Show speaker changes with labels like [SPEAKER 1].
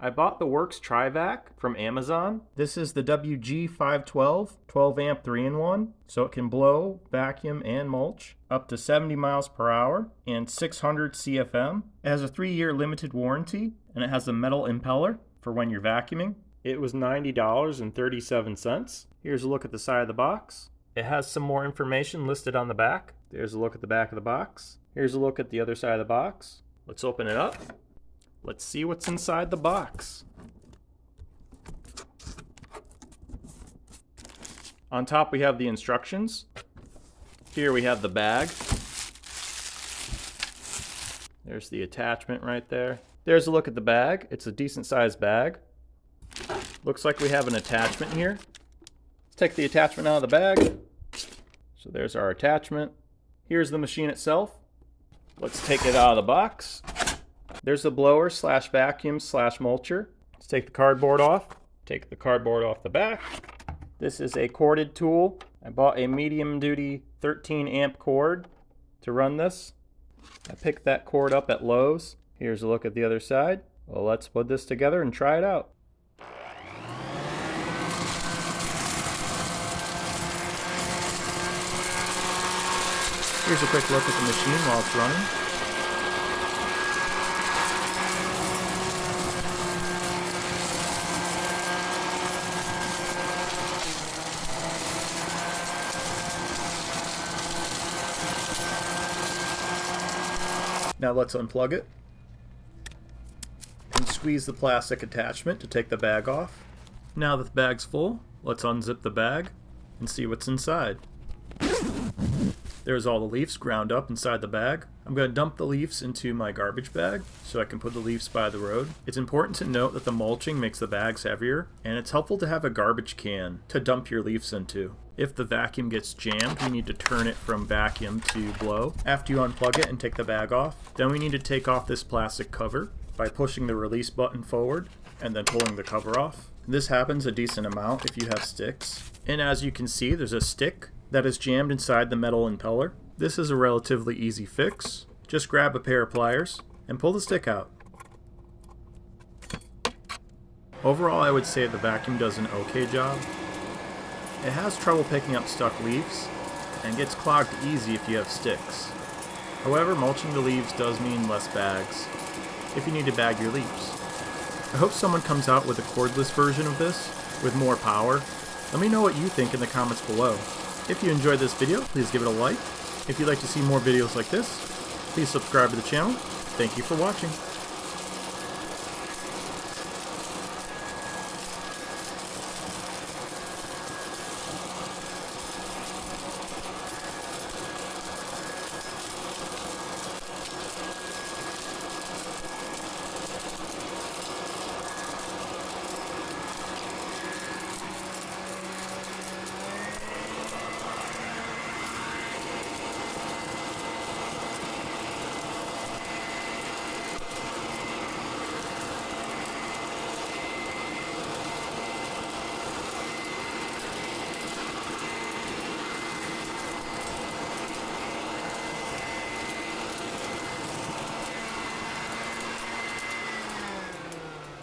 [SPEAKER 1] I bought the WORX Trivac from Amazon. This is the WG512 12 amp 3-in-1, so it can blow, vacuum, and mulch up to 70 miles per hour and 600 CFM. It has a 3-year limited warranty, and it has a metal impeller for when you're vacuuming. It was $90.37. Here's a look at the side of the box. It has some more information listed on the back. There's a look at the back of the box. Here's a look at the other side of the box. Let's open it up. Let's see what's inside the box. On top we have the instructions. Here we have the bag. There's the attachment right there. There's a look at the bag. It's a decent sized bag. Looks like we have an attachment here. Let's take the attachment out of the bag. So there's our attachment. Here's the machine itself. Let's take it out of the box. There's the blower slash vacuum slash mulcher. Let's take the cardboard off. Take the cardboard off the back. This is a corded tool. I bought a medium duty 13 amp cord to run this. I picked that cord up at Lowe's. Here's a look at the other side. Well, let's put this together and try it out. Here's a quick look at the machine while it's running. Now let's unplug it and squeeze the plastic attachment to take the bag off. Now that the bag's full, let's unzip the bag and see what's inside. There's all the leaves ground up inside the bag. I'm going to dump the leaves into my garbage bag so I can put the leaves by the road. It's important to note that the mulching makes the bags heavier, and it's helpful to have a garbage can to dump your leaves into. If the vacuum gets jammed, you need to turn it from vacuum to blow. After you unplug it and take the bag off, then we need to take off this plastic cover by pushing the release button forward and then pulling the cover off. This happens a decent amount if you have sticks. And as you can see, there's a stick that is jammed inside the metal impeller. This is a relatively easy fix. Just grab a pair of pliers and pull the stick out. Overall, I would say the vacuum does an okay job. It has trouble picking up stuck leaves and gets clogged easy if you have sticks. However, mulching the leaves does mean less bags if you need to bag your leaves. I hope someone comes out with a cordless version of this with more power. Let me know what you think in the comments below. If you enjoyed this video, please give it a like. If you'd like to see more videos like this, please subscribe to the channel. Thank you for watching.